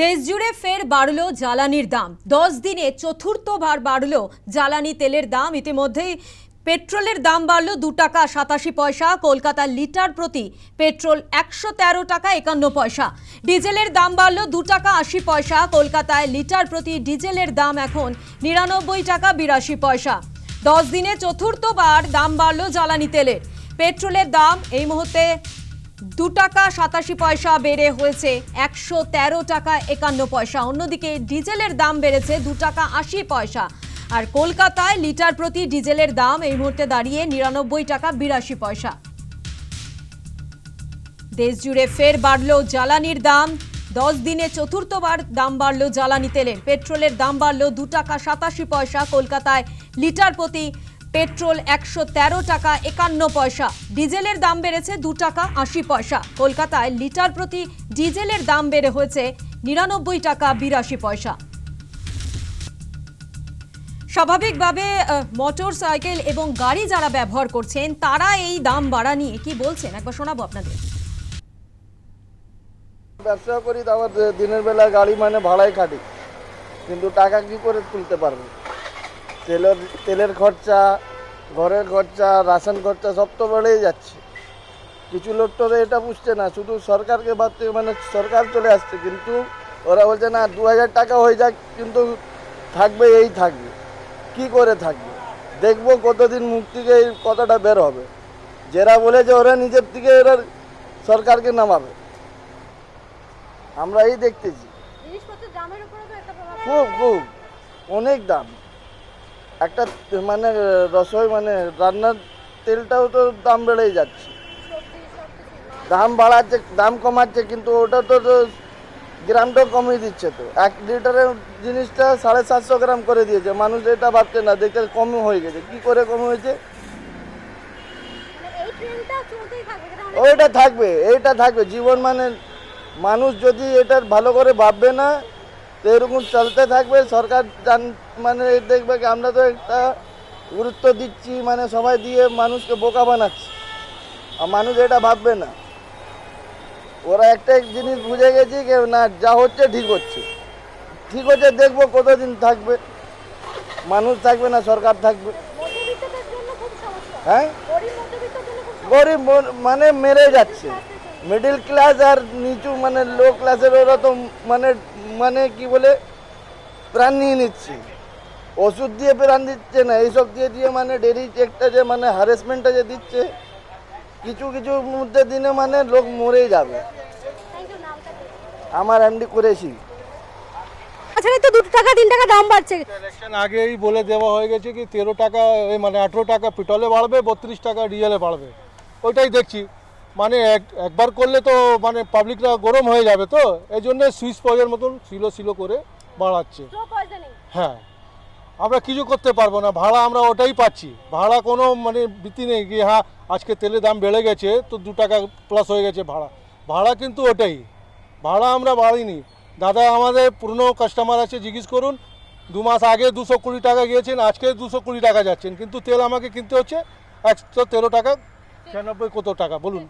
দেশ জুড়ে ফের বাড়ল জ্বালানির দাম। 10 দিনে চতুর্থবার বাড়ল জ্বালানি তেলের দাম। ইতিমধ্যেই পেট্রোলের দাম বাড়ল 2 টাকা 87 পয়সা। কলকাতার লিটার প্রতি পেট্রোল 113 টাকা 51 পয়সা। ডিজেলের দাম বাড়ল 2 টাকা 80 পয়সা। কলকাতায় লিটার প্রতি ডিজেলের দাম এখন 99 টাকা 82 পয়সা। 10 দিনে চতুর্থবার দাম বাড়ল জ্বালানি তেলের। পেট্রোলের দাম এই মুহূর্তে 2 টাকা 87 পয়সা বেড়ে হয়েছে 113 টাকা 51 পয়সা। অন্যদিকে ডিজেলের দাম বেড়েছে 2 টাকা 80 পয়সা। আর কলকাতায় লিটার প্রতি ডিজেলের দাম এই মুহূর্তে দাঁড়িয়ে 99 টাকা 82 পয়সা। দেশ জুড়ে ফের বাড়ল জ্বালানির দাম। 10 দিনে চতুর্থবার দাম বাড়ল জ্বালানি তেলের। পেট্রোলের দাম বাড়ল 2 টাকা 87 পয়সা। কলকাতায় লিটার প্রতি পেট্রোল 113 টাকা 51 পয়সা। ডিজেলের দাম বেড়েছে 2 টাকা 80 পয়সা। কলকাতায় লিটার প্রতি ডিজেলের দাম বেড়ে হয়েছে 99 টাকা 82 পয়সা। স্বাভাবিকভাবে মোটর সাইকেল এবং গাড়ি যারা ব্যবহার করছেন তারা এই দাম বাড়া নিয়ে কি বলছেন একবার শোনাবো আপনাদের। ব্যবসা করি, তারপর দিনের বেলা গাড়ি মানে ভাড়াই খাটি, কিন্তু টাকা কি করে তুলতে পারবো? তেলের খরচা, ঘরের খরচা, রাশন খরচা সব তো বেড়েই যাচ্ছে। কিছু লোক তো এটা বুঝছে না, শুধু সরকারকে ভাবছে, মানে সরকার চলে আসছে, কিন্তু ওরা বলছে না 2000 টাকা হয়ে যাক, কিন্তু থাকবে এই থাকবে। কি করে থাকবে? দেখবো কতদিন মুখ থেকে এই কথাটা বের হবে। যারা বলেছে ওরা নিজের থেকে এরা সরকারকে নামাবে, আমরা এই দেখতেছি। খুব খুব অনেক দাম। একটা মানে রসই মানে রান্নার তেলটাও তো দাম বেড়েই যাচ্ছে। দাম বাড়াচ্ছে, দাম কমাচ্ছে, কিন্তু ওটা তো গ্রামটাও কমিয়ে দিচ্ছে। তো 1 লিটারের জিনিসটা 750 গ্রাম করে দিয়েছে। মানুষ এটা ভাবছে না, দেখে কম হয়ে গেছে। কি করে কম হয়েছে? ওইটা থাকবে, এইটা থাকবে জীবন। মানে মানুষ যদি এটা ভালো করে ভাববে না, তো এরকম চলতে থাকবে। সরকার মানে দেখবে কি আমরা তো একটা গুরুত্ব দিচ্ছি, মানে সবাই দিয়ে মানুষকে বোকা বানাচ্ছি, আর মানুষ এটা ভাববে না। ওরা একটা জিনিস বুঝে গেছে যে না, যা হচ্ছে ঠিক হচ্ছে, ঠিক হচ্ছে। দেখবো কতদিন থাকবে, মানুষ থাকবে না, সরকার থাকবে। হ্যাঁ, গরিব মানে মেরে যাচ্ছে। মিডিল ক্লাস আর নিচু মানে লো ক্লাসের ওরা তো মানে মানে কি বলে প্রাণ নিয়ে নিচ্ছে। ওষুধ দিয়ে প্রাণ দিচ্ছে না, এইসব দিয়ে দিয়ে মানে ডেরি চেকটা যে মানে হ্যারাসমেন্টটা যে দিচ্ছে, কিছু কিছু মধ্যে দিনে মানে লোক মরেই যাবে। আমার এমডি করেছি। আচ্ছা, তো 2 টাকা 3 টাকা দাম বাড়ছে। ইলেকশন আগেই বলে দেওয়া হয়ে গেছে কি 13 টাকা মানে 18 টাকা পেট্রোলে বাড়বে, 32 টাকা ডিজেলে বাড়বে। ওইটাই দেখছি, মানে একবার করলে তো মানে পাবলিকরা গরম হয়ে যাবে। তো এই জন্য সুইচ পয়ের মতন সিলো করে বাড়াচ্ছে। হ্যাঁ, আমরা কিছু করতে পারবো না। ভাড়া আমরা ওটাই পাচ্ছি, ভাড়া কোনো মানে ভীতি নেই কি হ্যাঁ আজকে তেলের দাম বেড়ে গেছে তো 2 টাকা প্লাস হয়ে গেছে ভাড়া কিন্তু ওটাই। ভাড়া আমরা বাড়িনি। দাদা আমাদের পুরনো কাস্টমার আছে, জিজ্ঞেস করুন। 2 মাস আগে 220 টাকা গিয়েছেন, আজকে 220 টাকা যাচ্ছেন, কিন্তু তেল আমাকে কিনতে হচ্ছে 113 টাকা 96 কত টাকা। বলুন,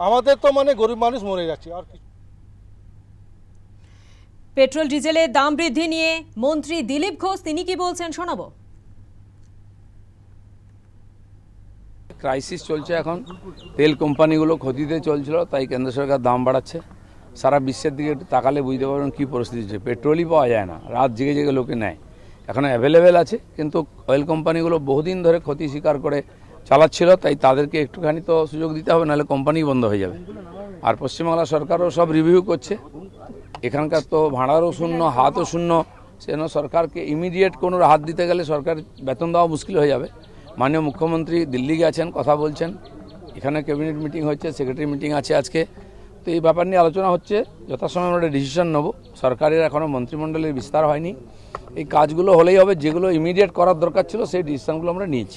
আমাদের তো মানে গরিব মানুষ মরে যাচ্ছে। আর কিছু পেট্রোল ডিজেলের দাম বৃদ্ধি নিয়ে মন্ত্রী দিলীপ ঘোষ তিনি কি বলছেন শোনাবো। ক্রাইসিস চলছে এখন, তেল কোম্পানিগুলো ক্ষতিতে চলছিল, তাই কেন্দ্র সরকার দাম বাড়াচ্ছে। সারা বিশ্বের দিকে একটু তাকালে বুঝতে পারবেন কী পরিস্থিতি হচ্ছে। পেট্রোলই পাওয়া যায় না, রাত জেগে জেগে লোকে নেয়। এখন অ্যাভেলেবেল আছে, কিন্তু অয়েল কোম্পানিগুলো বহুদিন ধরে ক্ষতি স্বীকার করে চালাচ্ছিল, তাই তাদেরকে একটুখানি তো সুযোগ দিতে হবে, নাহলে কোম্পানি বন্ধ হয়ে যাবে। আর পশ্চিমবাংলা সরকারও সব রিভিউ করছে। এখানকার তো ভাড়ারও শূন্য, হাতও শূন্য। সেজন্য সরকারকে ইমিডিয়েট কোনো হাত দিতে গেলে সরকার বেতন দেওয়া মুশকিল হয়ে যাবে। মাননীয় মুখ্যমন্ত্রী দিল্লি গেছেন, কথা বলছেন। এখানে ক্যাবিনেট মিটিং হচ্ছে, সেক্রেটারি মিটিং আছে আজকে। তো এই ব্যাপার নিয়ে আলোচনা হচ্ছে, যথাসময়ে আমরা একটা ডিসিশন নেব। সরকারের এখনও মন্ত্রিমণ্ডলের বিস্তার হয়নি, এই কাজগুলো হলেই হবে। যেগুলো ইমিডিয়েট করার দরকার ছিল সেই ডিসিশনগুলো আমরা নিয়েছি।